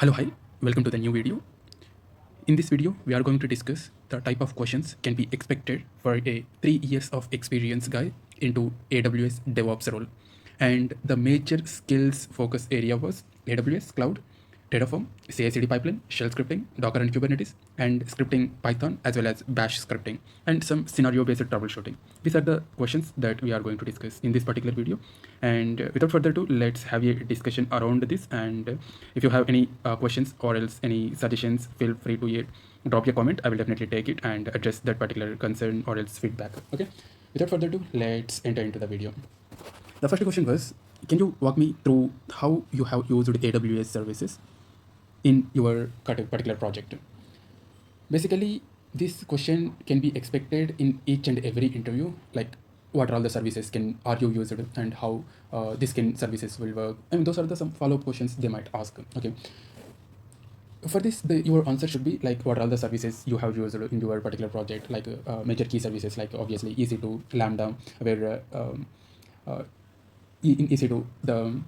Hello, hi, welcome to the new video. In this video, we are going to discuss the type of questions can be expected for a 3 years of experience guy into AWS DevOps role. And the major skills focus area was AWS Cloud, Terraform, CI/CD pipeline, shell scripting, Docker and Kubernetes, and scripting Python as well as Bash scripting, and some scenario-based troubleshooting. These are the questions that we are going to discuss in this particular video. And without further ado, let's have a discussion around this. And if you have any questions or else any suggestions, feel free to drop your comment. I will definitely take it and address that particular concern or else feedback. Okay. Without further ado, let's enter into the video. The first question was, can you walk me through how you have used AWS services in your particular project? Basically, this question can be expected in each and every interview, like what are all the services are you used and how this services will work. I mean, those are some follow-up questions they might ask. Okay. For this, your answer should be like what are all the services you have used in your particular project, like major key services, like obviously EC2, Lambda, where in EC2,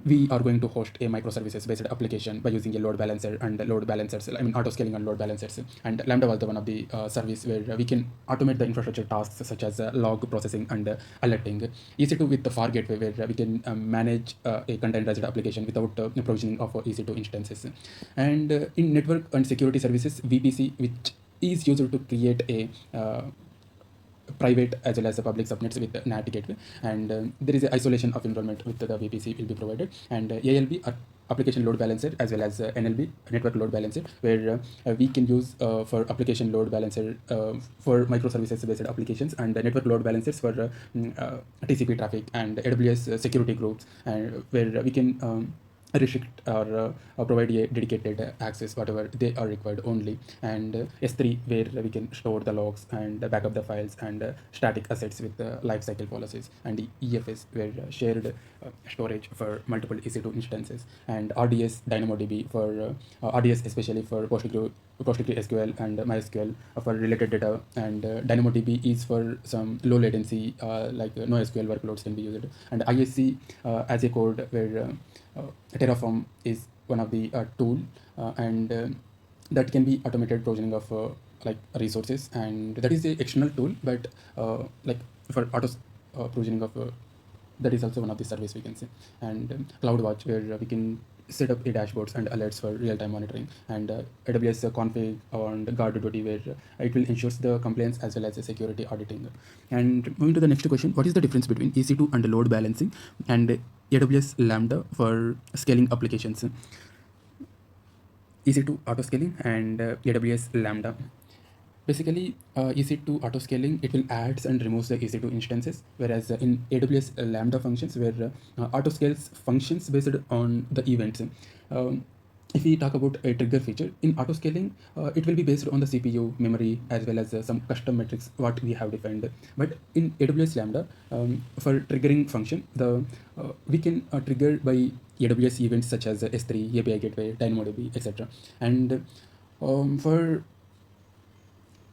we are going to host a microservices based application by using a load balancer and load balancers, I mean auto scaling and load balancers. And Lambda was the one of the service where we can automate the infrastructure tasks such as log processing and alerting. EC2 with the FAR gateway where we can manage a containerized application without provisioning of EC2 instances. And in network and security services, VPC, which is used to create a private as well as the public subnets with the NAT gateway, and there is a isolation of environment with the VPC will be provided, and ALB application load balancer as well as NLB network load balancer, where we can use for application load balancer for microservices based applications, and network load balancers for TCP traffic, and AWS security groups, and where we can restrict or provide a dedicated access whatever they are required only, and S3 where we can store the logs and back up the files, and static assets with lifecycle policies, and EFS where shared storage for multiple EC2 instances, and RDS DynamoDB for RDS especially for PostgreSQL and MySQL for related data, and DynamoDB is for some low latency like NoSQL workloads can be used, and ISC as a code where Terraform is one of the tool, and that can be automated provisioning of like resources, and that is the external tool, but like for auto provisioning of that is also one of the service we can say, and CloudWatch where we can set up a dashboards and alerts for real-time monitoring, and AWS config and guard duty where it will ensure the compliance as well as the security auditing. And moving to the next question, what is the difference between EC2 and load balancing and AWS Lambda for scaling applications? EC2 auto scaling and AWS Lambda. Basically, EC2 auto scaling, it will adds and removes the EC2 instances, whereas in AWS Lambda functions where auto scales functions based on the events. If we talk about a trigger feature in auto scaling, it will be based on the CPU memory as well as some custom metrics what we have defined. But in AWS Lambda, for triggering function, we can trigger by AWS events such as S3, API gateway, DynamoDB, etc. And for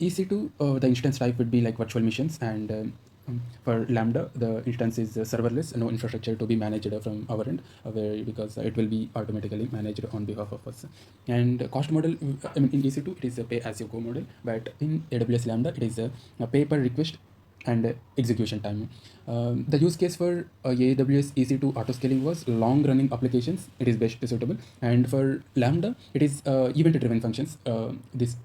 EC2, the instance type would be like virtual machines, and for Lambda, the instance is serverless, no infrastructure to be managed from our end, because it will be automatically managed on behalf of us. And cost model, I mean, in EC2, it is a pay-as-you-go model, but in AWS Lambda, it is a pay per request and execution time. The use case for AWS EC2 auto scaling was long running applications. It is best suitable, and for Lambda, it is event driven functions. This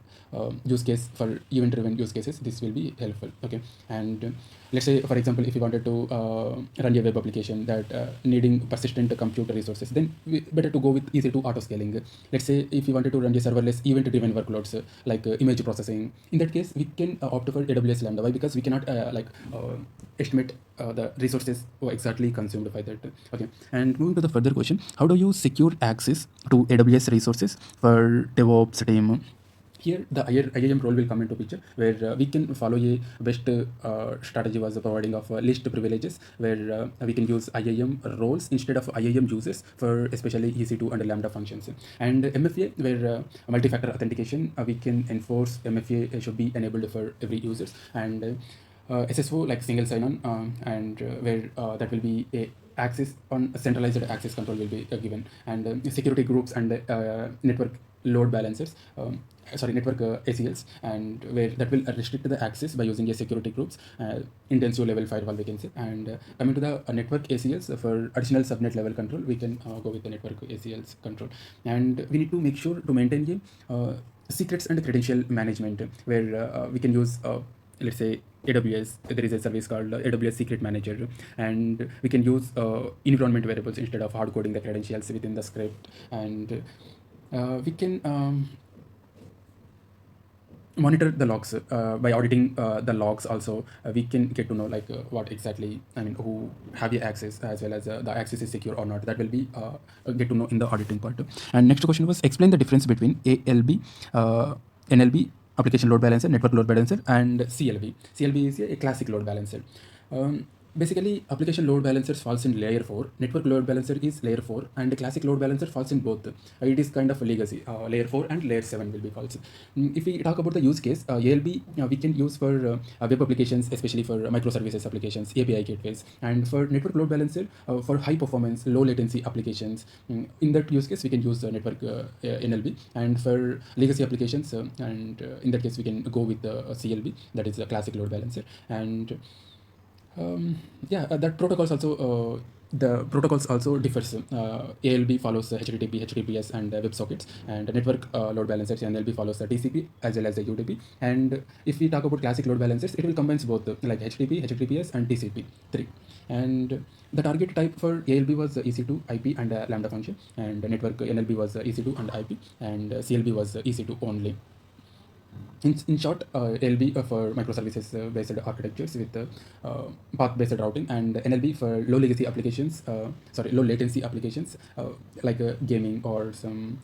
use case for event driven use cases, this will be helpful. Okay, and let's say for example, if you wanted to run a web application that needing persistent computer resources, then better to go with EC2 auto scaling. Let's say if you wanted to run a serverless event driven workloads like image processing, in that case we can opt for AWS Lambda. Why? Because we cannot estimate the resources exactly consumed by that. Okay, and moving to the further question, how do you secure access to AWS resources for DevOps team? Here the IAM role will come into picture, where we can follow a best strategy was the providing of list privileges, where we can use IAM roles instead of IAM users for especially EC2 and Lambda functions. And MFA, where multi-factor authentication, we can enforce MFA should be enabled for every users, and SSO like single sign-on, and where that will be a access on centralized access control will be given, and security groups and network load balancers. Network ACLs, and where that will restrict the access by using a security groups, intensive level firewall we can say. And coming to the network ACLs, for additional subnet level control, we can go with the network ACLs control. And we need to make sure to maintain the secrets and credential management, where we can use let's say AWS, there is a service called AWS Secret Manager, and we can use environment variables instead of hard coding the credentials within the script. And we can monitor the logs by auditing the logs. Also, we can get to know like what exactly, who have the access, as well as the access is secure or not. That will be get to know in the auditing part. And next question was, explain the difference between ALB, NLB, application load balancer, network load balancer, and CLB. CLB is a classic load balancer. Basically, application load balancers falls in layer 4, network load balancer is layer 4, and the classic load balancer falls in both. It is kind of a legacy. Layer 4 and layer 7 will be false. If we talk about the use case, ALB we can use for web applications, especially for microservices applications, API gateways, and for network load balancer for high performance, low latency applications. In that use case, we can use network NLB, and for legacy applications, in that case, we can go with the CLB, that is the classic load balancer. And that protocols also the protocols also differs. ALB follows HTTP, HTTPS, and WebSockets, and network load balancers, and NLB follows the TCP as well as the UDP. And if we talk about classic load balancers, it will combines both like HTTP, HTTPS, and TCP3. And the target type for ALB was EC2, IP, and Lambda function, and the network NLB was EC2 and IP, and CLB was EC2 only. In short, LB for microservices based architectures with path based routing, and NLB for low legacy applications, low latency applications like gaming or some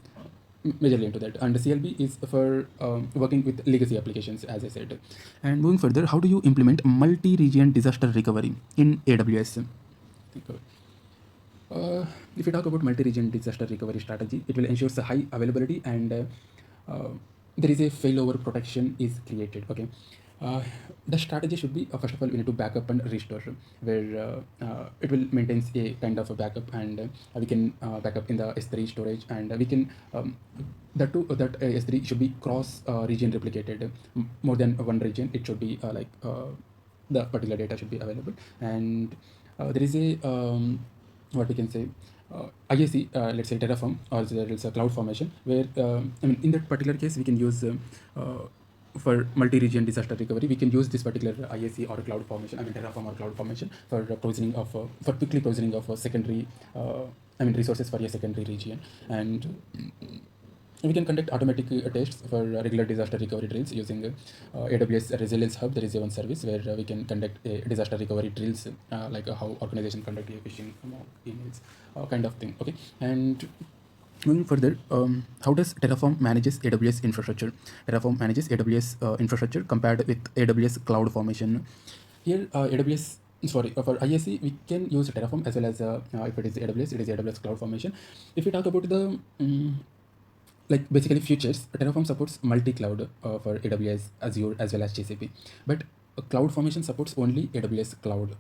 majorly into that. And CLB is for working with legacy applications, as I said. And moving further, how do you implement multi-region disaster recovery in AWS? If you talk about multi-region disaster recovery strategy, it will ensure the high availability, and there is a failover protection is created. Okay, the strategy should be first of all, we need to backup and restore, where it will maintains a kind of a backup, and we can backup in the S3 storage, and we can that S3 should be cross region replicated, more than one region. It should be the particular data should be available. And there is a what we can say, IAC, let's say Terraform, or there is a cloud formation, where in that particular case we can use for multi-region disaster recovery, we can use this particular IAC or cloud formation, Terraform or cloud formation, for provisioning of for quickly provisioning of secondary resources for a secondary region. And we can conduct automatic tests for regular disaster recovery drills using AWS Resilience Hub. There is one service where we can conduct a disaster recovery drills, like how organization conduct a phishing emails, kind of thing. Okay, and moving further, how does Terraform manages AWS infrastructure? Terraform manages AWS infrastructure compared with AWS cloud formation. Here, for IAC, we can use Terraform, as well as if it is AWS, it is AWS cloud formation. If we talk about the basically features, Terraform supports multi-cloud for AWS, Azure, as well as GCP, but cloud formation supports only AWS cloud.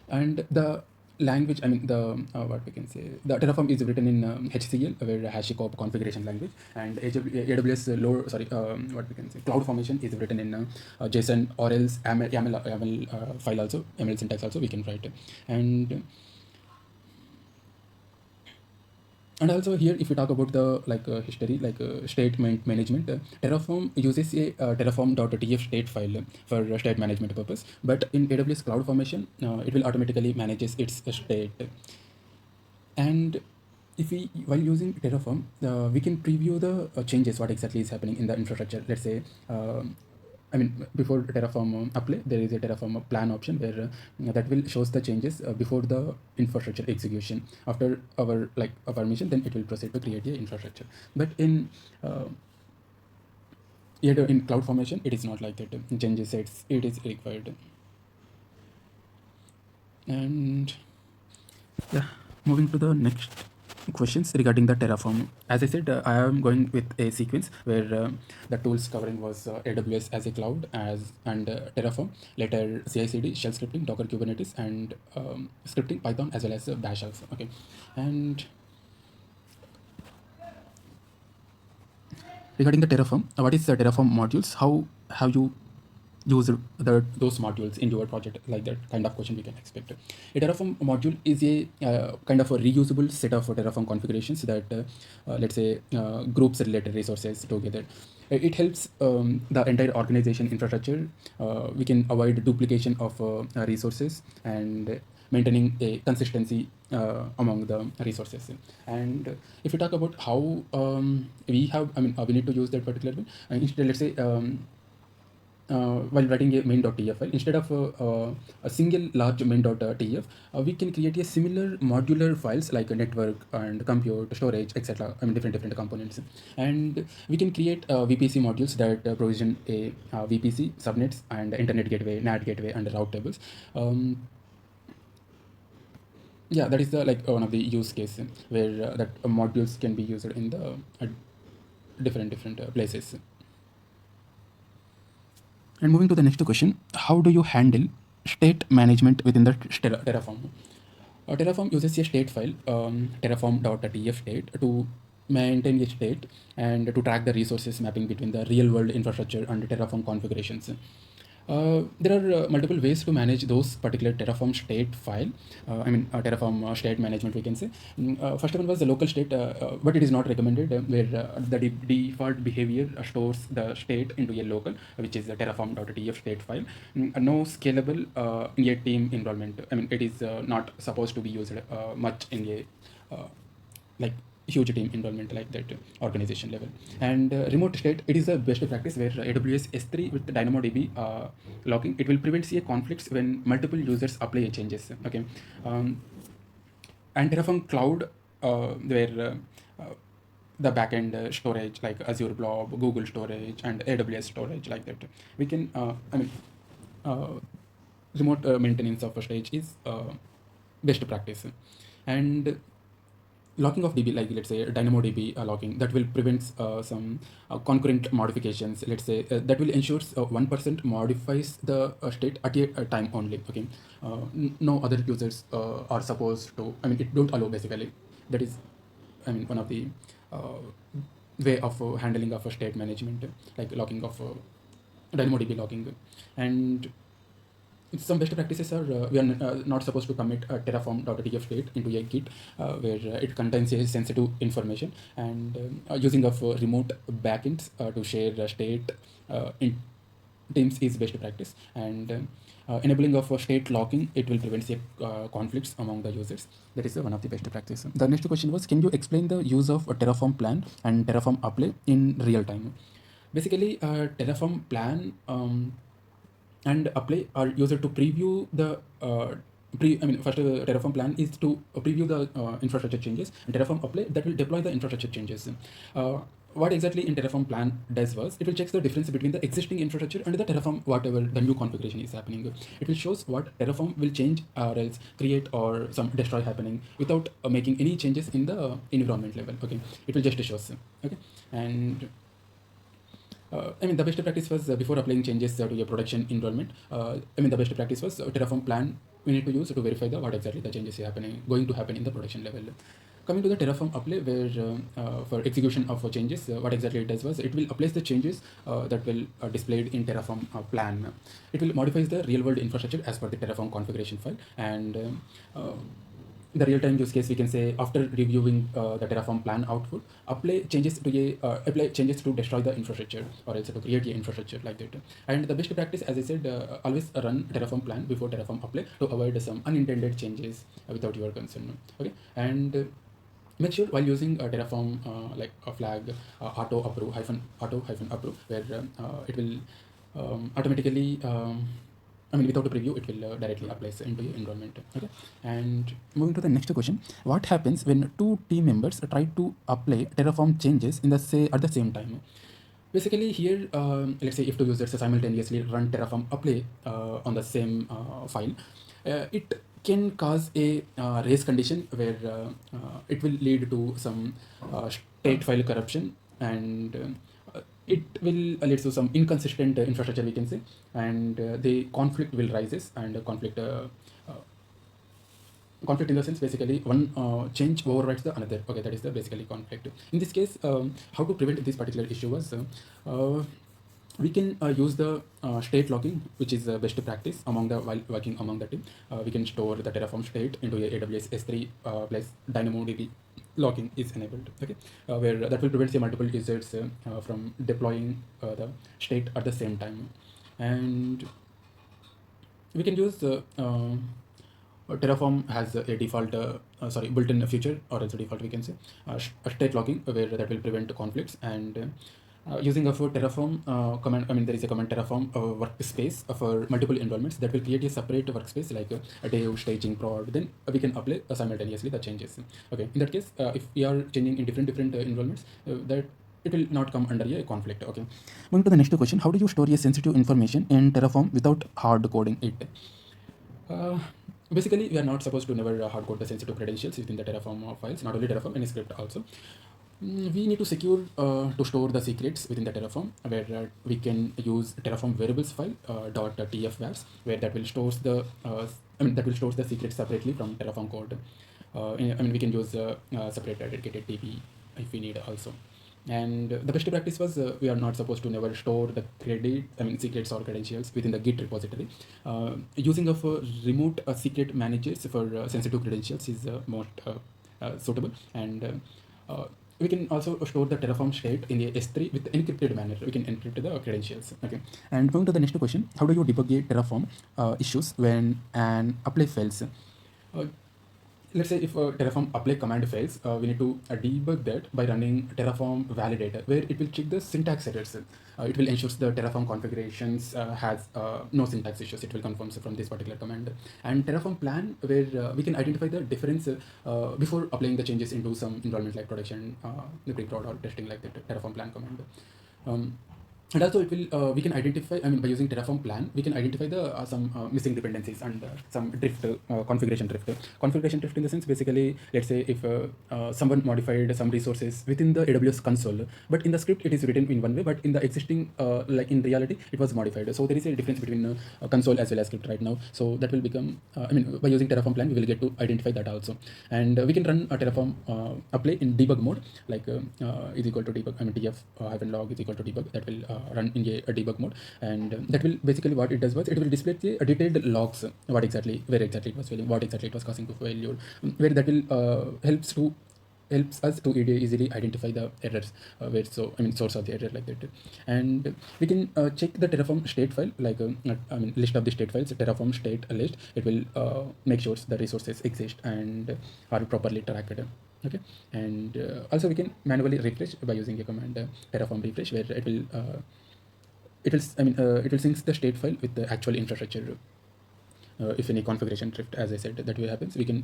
And the language, the what we can say, the Terraform is written in HCL, where HashiCorp configuration language, and AWS what we can say, cloud formation is written in JSON, or else YAML file also, YAML syntax also we can write. And also here, if we talk about the history, statement management, Terraform uses a terraform.tf state file for state management purpose. But in AWS cloud formation, it will automatically manages its state. And if we, while using Terraform, we can preview the changes, what exactly is happening in the infrastructure. Let's say, before Terraform apply, there is a Terraform plan option, where that will shows the changes before the infrastructure execution. After our permission, then it will proceed to create the infrastructure. But in cloud formation, it is not like that. Changes sets, it is required. And yeah, moving to the next questions regarding the Terraform. As I said, I am going with a sequence where the tools covering was AWS as a cloud and Terraform, later CI/CD, shell scripting, Docker, Kubernetes, and scripting Python as well as Bash also. Okay, and regarding the Terraform, what is the Terraform modules? How have you used those modules in your project? Like that kind of question we can expect. A Terraform module is a kind of a reusable set of Terraform configurations that let's say groups related resources together. It helps the entire organization infrastructure. We can avoid duplication of resources and maintaining a consistency among the resources. And if we talk about how we need to use that particular one, instead, let's say while writing a main.tf file, instead of a single large main.tf, we can create a similar modular files like a network and compute, storage, etc. Different components, and we can create VPC modules that provision a VPC subnets and internet gateway, NAT gateway, and route tables. Yeah, that is the one of the use case where that modules can be used in the different places. And moving to the next question, how do you handle state management within the Terraform? Terraform uses a state file, terraform.tf state, to maintain a state and to track the resources mapping between the real world infrastructure and Terraform configurations. There are multiple ways to manage those particular Terraform state file. Terraform state management, we can say. First one was the local state, but it is not recommended, where the default behavior stores the state into a local, which is the terraform.tf state file. No scalable in a team environment. It is not supposed to be used much in a like huge team environment like that organization level. And remote state, it is a best practice where AWS S3 with DynamoDB logging, it will prevent a conflicts when multiple users apply changes. Okay, and Terraform Cloud, where the backend storage like Azure Blob, Google Storage, and AWS storage like that. We can uh, remote maintenance of a stage is best practice. And locking of DB, like let's say DynamoDB locking, that will prevent some concurrent modifications. Let's say that will ensure 1% modifies the state at a time only. Okay, no other users are supposed to. It don't allow basically. That is, one of the uh, way of handling of a state management, like locking of DynamoDB logging. And some best practices are we are not supposed to commit a terraform.tf state into a git where it contains a sensitive information, and using of remote backends to share state in teams is best practice. And enabling of state locking, it will prevent conflicts among the users. That is one of the best practices. The next question was, can you explain the use of a Terraform plan and Terraform apply in real time? Basically, Terraform plan and apply are used to preview the first Terraform plan is to preview the infrastructure changes, and Terraform apply, that will deploy the infrastructure changes. What exactly in Terraform plan does was, it will check the difference between the existing infrastructure and the Terraform, whatever the new configuration is happening. It will shows what Terraform will change or else create or some destroy happening without making any changes in the environment level. Okay, it will just shows. Okay, and the best practice was before applying changes to your production environment. The best practice was Terraform plan we need to use to verify the what exactly the changes are going to happen in the production level. Coming to the Terraform apply, where for execution of changes, what exactly it does was, it will apply the changes that will displayed in Terraform plan. It will modify the real world infrastructure as per the Terraform configuration file. And the real-time use case, we can say, after reviewing the Terraform plan output, apply changes to destroy the infrastructure or else to create the infrastructure like that. And the best practice, as I said, always run Terraform plan before Terraform apply to avoid some unintended changes without your concern. Okay, and make sure while using Terraform like a flag auto approve, where it will automatically without a preview, it will directly apply into your environment. Okay, and moving to the next question, what happens when two team members try to apply Terraform changes in the at the same time? Basically here, let's say if two users simultaneously run Terraform apply on the same file, it can cause a race condition where it will lead to some state file corruption, and it will lead to some inconsistent infrastructure, we can say, and the conflict will rises, and uh, conflict in the sense basically one change overrides the another. Okay, that is the basically conflict. In this case, how to prevent this particular issue was, we can use the state logging, which is the best practice among the while working among the team. We can store the Terraform state into a AWS S3 plus DynamoDB logging is enabled. Okay, where that will prevent the multiple users from deploying the state at the same time, and we can use Terraform has a default, built-in feature, or as a default we can say, state logging, where that will prevent conflicts. And using a for Terraform command, I mean there is a command Terraform workspace for multiple environments that will create a separate workspace like a dev, staging, prod. Then we can apply simultaneously the changes. Okay, in that case, if we are changing in different environments, that it will not come under a conflict. Okay, moving to the next question: how do you store your sensitive information in Terraform without hard coding it? Uh, Basically, we are not supposed to never hard code the sensitive credentials within the Terraform files, not only Terraform, any script also. We need to secure to store the secrets within the Terraform, where we can use Terraform variables file .tfvars, where that will stores the that will stores the secrets separately from Terraform code. We can use separate dedicated TP if we need also. And the best practice was, we are not supposed to never store the secrets or credentials within the Git repository. Using of remote secret managers for sensitive credentials is more suitable, and we can also store the Terraform state in the S3 with encrypted manner. We can encrypt the credentials. Okay. And going to the next question: how do you debug a Terraform issues when an apply fails? Let's say if a Terraform apply command fails, we need to debug that by running Terraform validator, where it will check the syntax errors. It will ensure the Terraform configurations has no syntax issues. It will confirm from this particular command. And Terraform plan, where we can identify the difference before applying the changes into some environment like production, the pre-prod or testing like that. Terraform plan command. Um, and also it will we can identify, by using Terraform plan, we can identify the some missing dependencies and some drift, configuration drift in the sense basically, let's say if someone modified some resources within the AWS console, but in the script it is written in one way, but in the existing like in reality it was modified. So there is a difference between console as well as script right now. So that will become by using Terraform plan we will get to identify that also. And we can run a Terraform apply in debug mode, like is equal to debug, df hyphen log is equal to debug. That will run in a debug mode, and that will basically what it does was it will display the detailed logs, what exactly, where exactly it was failing, what exactly it was causing to failure, where that will helps us to easily identify the errors, where source of the error like that. And we can check the Terraform state file, like list of the state files, Terraform state list. It will make sure the resources exist and are properly tracked. Okay. And also we can manually refresh by using a command Terraform refresh, where it will sync the state file with the actual infrastructure. If any configuration drift, as I said, that way happens, we can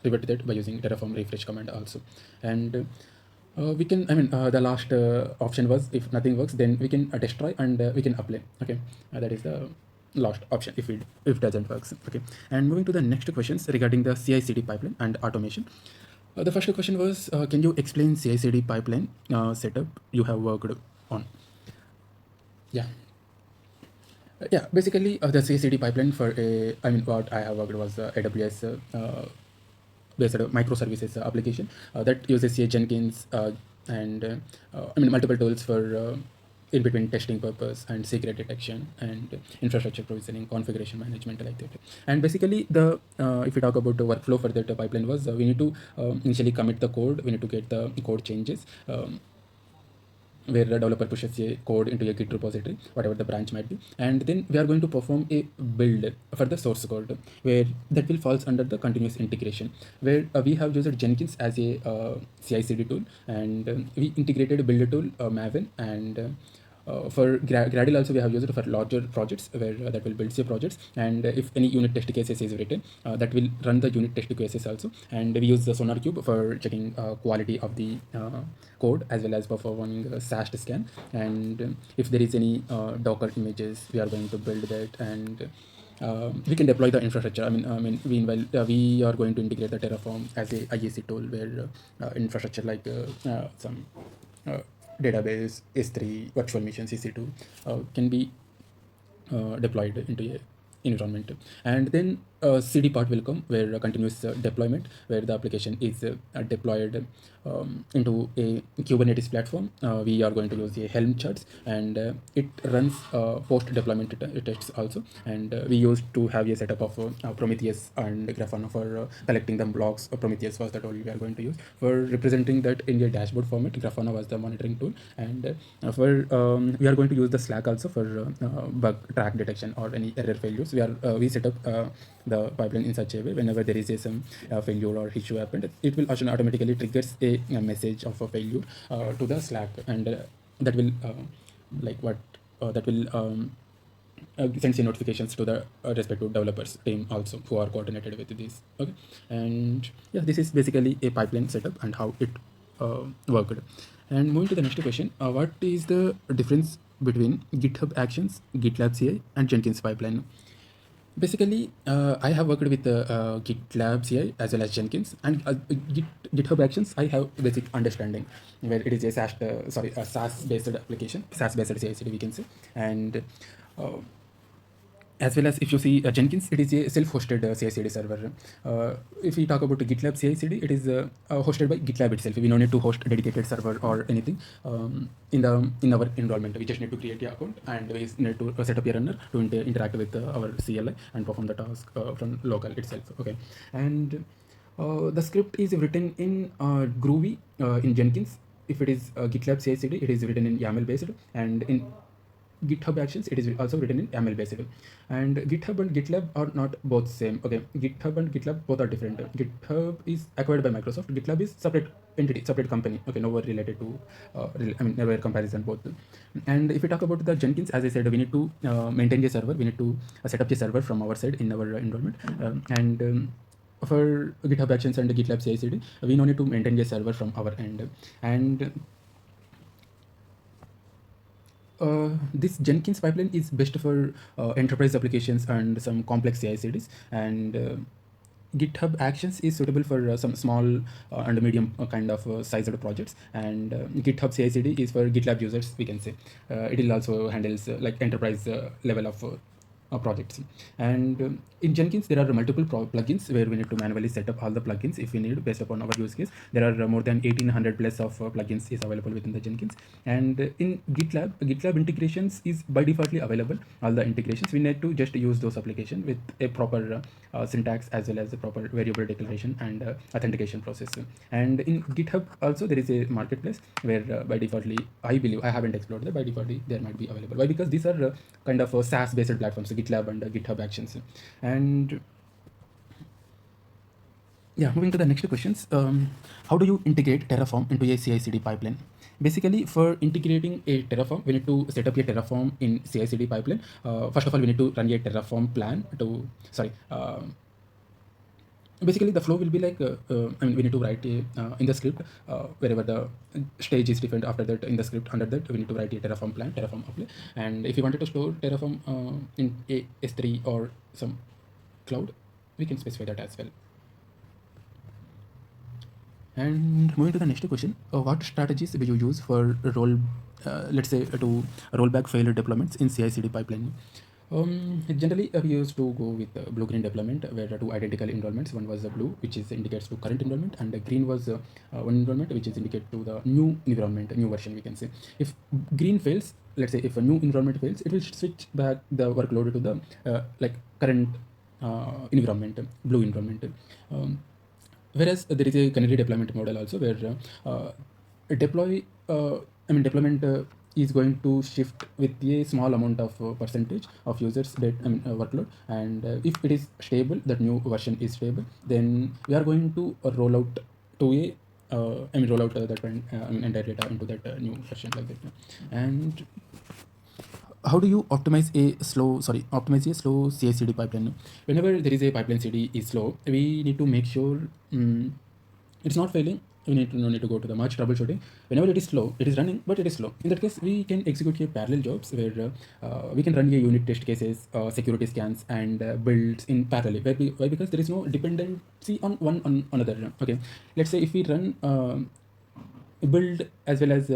revert that by using Terraform refresh command also. And we can, the last option was, if nothing works, then we can destroy and we can apply. Okay, that is the last option if it doesn't works. Okay, and moving to the next questions regarding the CI/CD pipeline and automation. The first question was, can you explain CI/CD pipeline setup you have worked on? Yeah. Yeah, basically the CI/CD pipeline for what I have worked was AWS based microservices application that uses Jenkins and multiple tools for in between testing purpose and secret detection and infrastructure provisioning, configuration management like that. And basically the if we talk about the workflow for that pipeline was, we need to initially commit the code, we need to get the code changes, where the developer pushes a code into a Git repository, whatever the branch might be, and then we are going to perform a build for the source code, where that will falls under the continuous integration, where we have used Jenkins as a CI/CD tool, and we integrated build tool Maven, and for Gradle also we have used it for larger projects, where that will build your projects, and if any unit test cases is written, that will run the unit test cases also. And we use the SonarQube for checking quality of the code, as well as performing a SAST scan. And if there is any Docker images, we are going to build that. And we can deploy the infrastructure. Meanwhile, we are going to integrate the Terraform as a IAC tool where infrastructure like some uh, database, S3, virtual machines, EC2 can be deployed into a environment. And then CD part will come where continuous deployment, where the application is deployed into a Kubernetes platform. We are going to use a Helm charts, and it runs post deployment tests also. And we used to have a setup of Prometheus and Grafana for collecting the logs. Prometheus was the tool we are going to use for representing that in a dashboard format. Grafana was the monitoring tool, and we are going to use the Slack also for bug track detection or any error failures. We set up the pipeline in such a way whenever there is some failure or issue happened, it will automatically triggers a message of a failure to the Slack, and that will like what that will sends you notifications to the respective developers team also who are coordinated with this. Okay, and yeah, this is basically a pipeline setup and how it worked. And moving to the next question, what is the difference between GitHub Actions, GitLab CI, and Jenkins pipeline? Basically, I have worked with GitLab CI as well as Jenkins, and GitHub Actions. I have basic understanding where it is a SaaS based application, SaaS based CI/CD we can say, and uh, as well as if you see Jenkins, it is a self-hosted CI/CD server. If we talk about GitLab CI/CD, it is hosted by GitLab itself. We don't need to host a dedicated server or anything in our environment. We just need to create an account and we need to set up a runner to interact with our CLI and perform the task from local itself. Okay, and the script is written in Groovy in Jenkins. If it is GitLab CI/CD, it is written in YAML based, and in GitHub Actions, it is also written in YAML based. And GitHub and GitLab are not both same. Okay, GitHub and GitLab both are different. GitHub is acquired by Microsoft. GitLab is separate entity, separate company. Okay, nowhere related to, nowhere comparison both. And if we talk about the Jenkins, as I said, we need to maintain the server. We need to set up the server from our side in our environment. For GitHub Actions and GitLab CI/CD, we don't need to maintain the server from our end. And this Jenkins pipeline is best for enterprise applications and some complex CI/CDs, and GitHub Actions is suitable for some small and medium kind of sized projects, and GitHub CI/CD is for GitLab users. We can say it will also handles like enterprise level of projects. And in Jenkins, there are multiple plugins where we need to manually set up all the plugins if we need based upon our use case. There are more than 1800 plus of plugins is available within the Jenkins. And in GitLab integrations is by defaultly available. All the integrations, we need to just use those applications with a proper syntax as well as a proper variable declaration and authentication process. And in GitHub also there is a marketplace where by defaultly, I believe, I haven't explored that, by defaultly there might be available. Why? Because these are kind of SaaS based platforms, GitLab and GitHub Actions. And yeah, moving to the next questions, how do you integrate Terraform into a CI/CD pipeline? Basically, for integrating a Terraform, we need to set up a Terraform in CI/CD pipeline. First of all, we need to run a Terraform plan to, basically the flow will be like, we need to write a, in the script, wherever the stage is different, after that in the script under that, we need to write a Terraform plan, Terraform apply. And if you wanted to store Terraform in a S3 or some cloud, we can specify that as well. And moving to the next question, what strategies will you use for let's say to roll back failed deployments in CI/CD pipeline? Generally, we used to go with blue-green deployment, where two identical environments. One was blue, which is indicates to current environment, and green was one environment, which is indicate to the new environment, new version. We can say if green fails, let's say if a new environment fails, it will switch back the workload to the like current environment, blue environment. Whereas there is a canary deployment model also where deployment is going to shift with a small amount of percentage of users that workload, and if it is stable, that new version is stable, then we are going to roll out to a roll out that entire data into that new version like that. And how do you optimize a slow CI/CD pipeline? Whenever there is a pipeline CD is slow, we need to make sure it's not failing. we no need to go to the much troubleshooting. Whenever it is slow, it is running, but it is slow. In that case, we can execute a parallel jobs where we can run a unit test cases, security scans, and builds in parallel. Why? Because there is no dependency on one on another. Okay, let's say if we run build as well as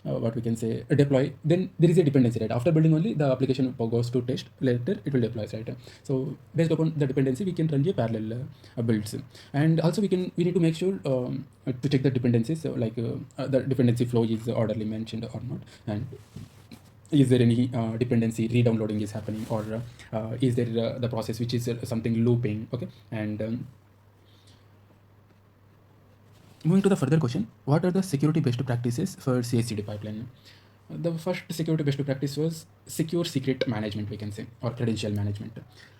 what we can say deploy, then there is a dependency, right? After building only the application goes to test, later it will deploy, right? So based upon the dependency, we can run a parallel builds. And also we need to make sure to check the dependencies, so like the dependency flow is orderly mentioned or not, and is there any dependency re-downloading is happening, or is there the process which is something looping. Okay, and moving to the further question, what are the security best practices for CI/CD pipeline? The first security best practice was secure secret management, we can say, or credential management.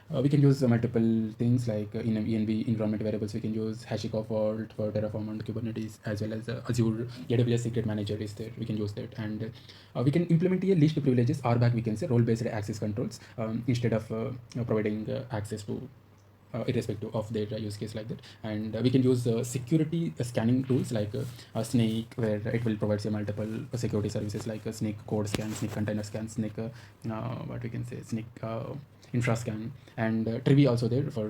We can use multiple things like in env environment variables. We can use HashiCorp Vault for Terraform and Kubernetes, as well as Azure AWS Secret Manager is there. We can use that, and we can implement a least privileges RBAC, we can say, role-based access controls, instead of providing access to irrespective of their use case like that. And we can use security scanning tools like Snake, where it will provide say multiple security services like Snake code scan, Snake container scan, Snake what we can say, Snake infra scan, and Trivi also there for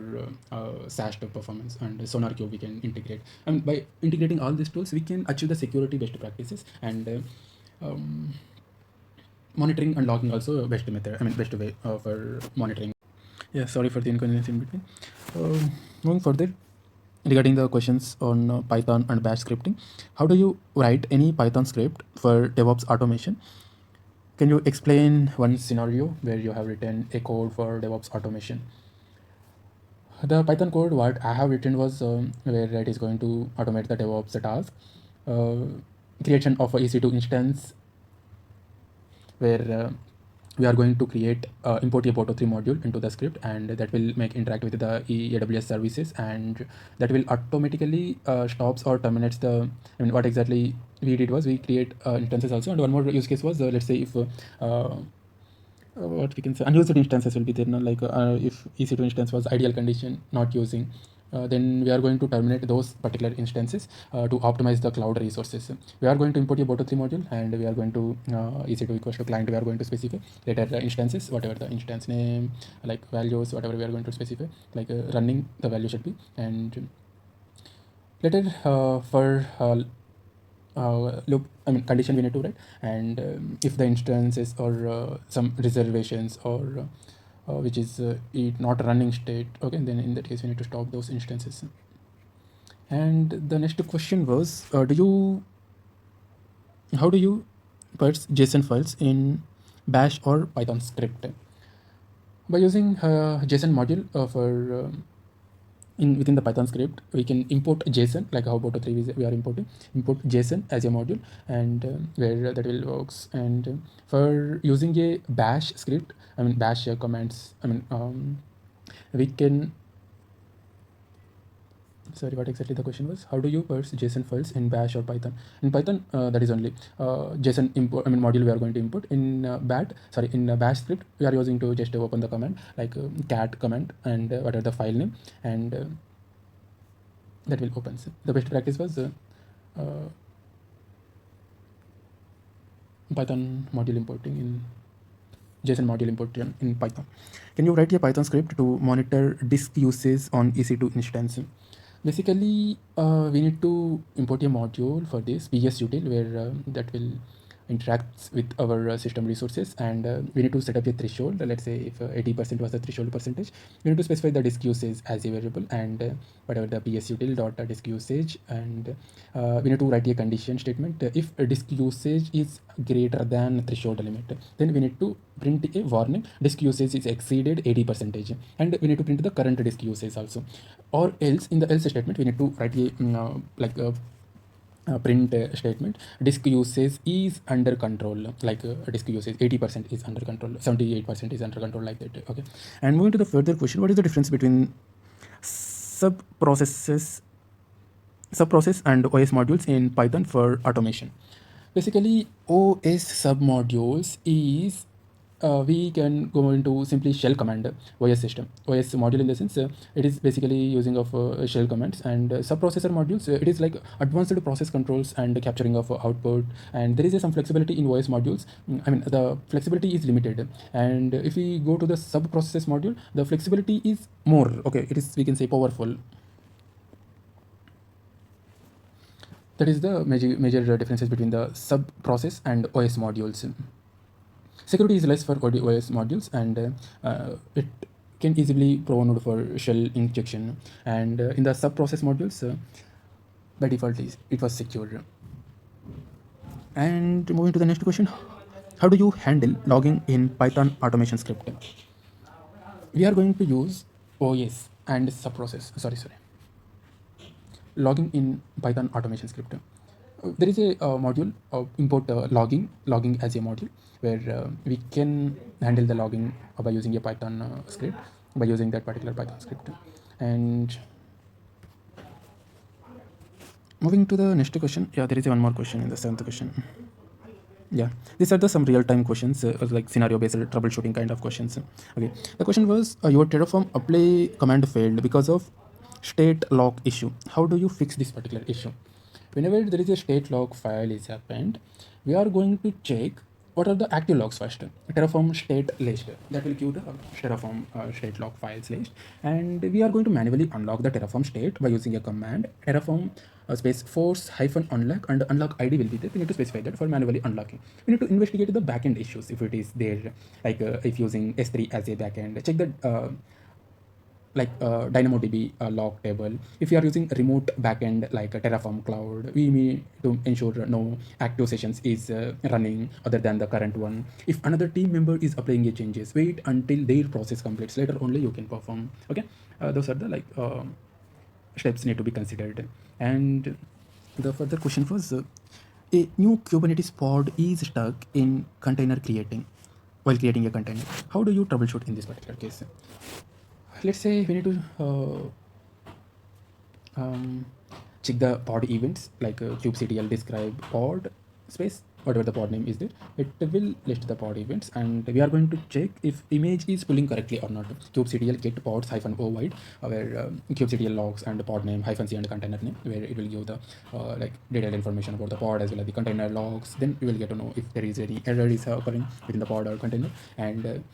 SAST performance, and SonarQube we can integrate. And by integrating all these tools, we can achieve the security best practices, and monitoring and logging also best method, best way for monitoring. Yeah, sorry for the inconvenience in between. Moving further, regarding the questions on Python and Bash scripting, how do you write any Python script for DevOps automation? Can you explain one scenario where you have written a code for DevOps automation? The Python code what I have written was where it is going to automate the DevOps task, uh, creation of a EC2 instance, where we are going to create import a Boto 3 module into the script, and that will make interact with the AWS services, and that will automatically stops or terminates the, what exactly we did was we create instances also. And one more use case was let's say if what we can say unused instances will be there now, like if EC2 instance was ideal condition not using, then we are going to terminate those particular instances to optimize the cloud resources. We are going to import a Boto 3 module, and we are going to EC2 equals to client, we are going to specify later the instances, whatever the instance name, like values, whatever we are going to specify, like running the value should be. And later for loop, condition we need to write, and if the instances or some reservations or which is it not running state, okay, then in that case we need to stop those instances. And the next question was, how do you parse JSON files in Bash or Python script? By using JSON module for within the Python script, we can import JSON, like how Boto 3 we are importing, import JSON as a module, and where that will works. And for using a Bash script, Bash commands, we can, sorry, what exactly the question was? How do you parse JSON files in Bash or Python? In Python, that is only JSON import, module we are going to import. In Bash script, we are using to just open the command, like cat command, and whatever the file name, and that will open. So the best practice was Python module importing in JSON module importing in Python. Can you write a Python script to monitor disk usage on EC2 instance? Basically, we need to import a module for this PS util, where that will interacts with our system resources, and we need to set up a threshold. Let's say if 80% was the threshold percentage, we need to specify the disk usage as a variable, and whatever the PS util dot disk usage, and we need to write a condition statement. If disk usage is greater than threshold limit, then we need to print a warning, disk usage is exceeded 80%, and we need to print the current disk usage also. Or else, in the else statement, we need to write a like a print statement, disk usage is under control, like disk usage 80% is under control, 78% is under control, like that. Okay, and moving to the further question, what is the difference between subprocess and OS modules in Python for automation? Basically, OS submodules is we can go into simply shell command OS system. OS module in the sense it is basically using of shell commands, and subprocessor modules. It is like advanced process controls and capturing of output, and there is some flexibility in OS modules. I mean the flexibility is limited, and if we go to the subprocess module, the flexibility is more. Okay, it is, we can say, powerful. That is the major differences between the sub process and OS modules. Security is less for OS modules, and it can easily prone for shell injection. And in the sub process modules, by default it was secure. And moving to the next question, how do you handle logging in Python automation script? We are going to use OS and sub process. Sorry, logging in Python automation script. There is a module of import logging as a module, where we can handle the logging by using a Python script, by using that particular Python script. And moving to the next question, yeah, there is one more question in the seventh question. Yeah, these are the some real-time questions, like scenario-based troubleshooting kind of questions. Okay, the question was, your Terraform apply command failed because of state log issue. How do you fix this particular issue? Whenever there is a state log file is happened, we are going to check what are the active logs first. Terraform state list, that will give the Terraform state log files list, and we are going to manually unlock the Terraform state by using a command Terraform space force hyphen unlock, and unlock ID will be there. We need to specify that for manually unlocking. We need to investigate the backend issues if it is there, like if using S3 as a backend, check the like DynamoDB log table. If you are using remote backend like a Terraform Cloud, we need to ensure no active sessions is running other than the current one. If another team member is applying a changes, wait until their process completes. Later only you can perform. Okay, those are the like steps need to be considered. And the further question was, a new Kubernetes pod is stuck in container creating while creating a container. How do you troubleshoot in this particular case? Let's say we need to um, check the pod events, like kubectl describe pod space, whatever the pod name is there, it will list the pod events, and we are going to check if image is pulling correctly or not. Kubectl get pods hyphen o wide, where kubectl logs and pod name hyphen c and container name, where it will give the like detailed information about the pod as well as the container logs. Then we will get to know if there is any error is occurring within the pod or container. And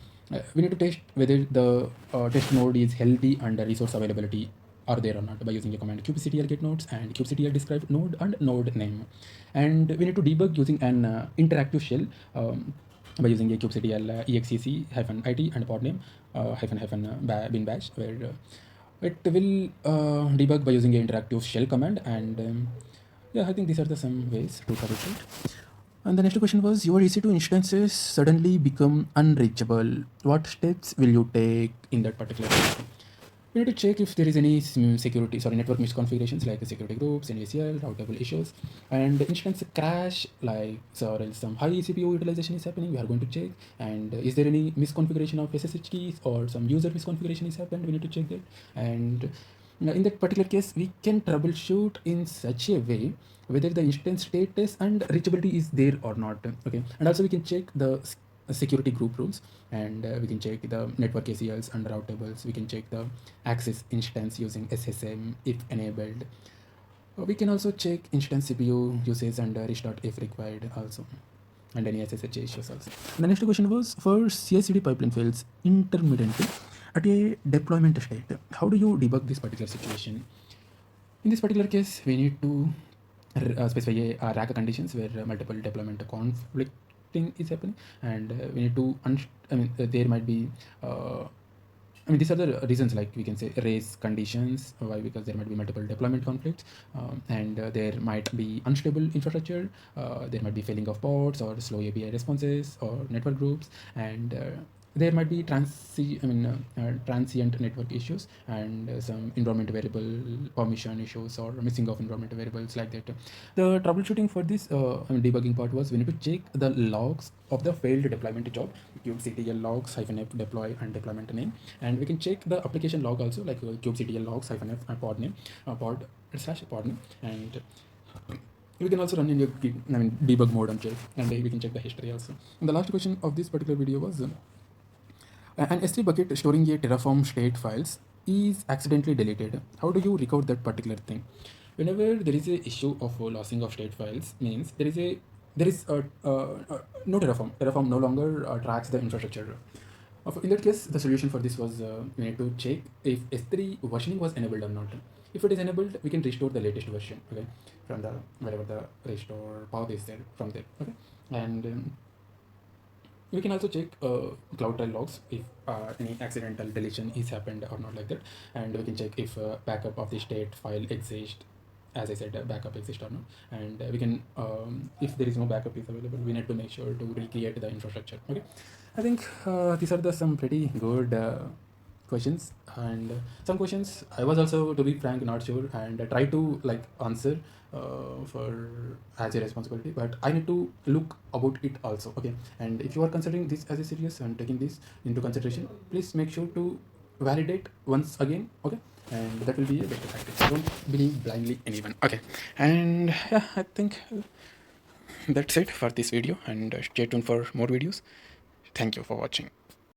we need to test whether the test node is healthy and the resource availability are there or not by using a command kubectl get nodes and kubectl describe node and node name. And we need to debug using an interactive shell by using a kubectl exec hyphen it and pod name bin bash, where it will debug by using an interactive shell command. And yeah, I think these are the some ways to troubleshoot. And the next question was, your EC2 instances suddenly become unreachable. What steps will you take in that particular case? We need to check if there is any security, sorry, network misconfigurations like security groups, NACL, routable issues, and the instance crash, like so, or else some high CPU utilization is happening. We are going to check, and is there any misconfiguration of SSH keys or some user misconfiguration is happened? We need to check that. And in that particular case, we can troubleshoot in such a way whether the instance status and reachability is there or not. Okay, and also we can check the security group rules, and we can check the network ACLs and route tables. We can check the access instance using SSM if enabled. We can also check instance CPU usage and restart if required also, and any SSH issues also. The next question was, for CI/CD pipeline fails intermittently at a deployment state, how do you debug this particular situation? In this particular case, we need to specify a rack conditions where multiple deployment conflicting is happening, and we need to there might be these are the reasons, like we can say race conditions. Why? Because there might be multiple deployment conflicts, and there might be unstable infrastructure, there might be failing of pods or slow API responses or network groups, and there might be transient network issues, and some environment variable permission issues or missing of environment variables like that. The troubleshooting for this debugging part was, we need to check the logs of the failed deployment job, kubectl logs -f deploy and deployment name, and we can check the application log also, like kubectl logs -f pod name pod /pod name. And we can also run in your debug mode on check, and we can check the history also. And the last question of this particular video was an S3 bucket storing a Terraform state files is accidentally deleted. How do you recover that particular thing? Whenever there is a issue of losing of state files, means no Terraform. Terraform no longer tracks the infrastructure. In that case, the solution for this was we need to check if S3 versioning was enabled or not. If it is enabled, we can restore the latest version, okay, from the wherever the restore path is there, from there, okay. And we can also check cloud trail logs if any accidental deletion is happened or not, like that. And we can check if backup of the state file exists, as I said, backup exists or not. And we can if there is no backup is available, we need to make sure to recreate the infrastructure, okay. I think these are the some pretty good questions. And some questions I was also, to be frank, not sure, and I try to like answer for as a responsibility, but I need to look about it also, okay. And if you are considering this as a serious and taking this into consideration, please make sure to validate once again, okay. And that will be a better practice. Don't believe blindly anyone, okay. And yeah, I think that's it for this video, and stay tuned for more videos. Thank you for watching.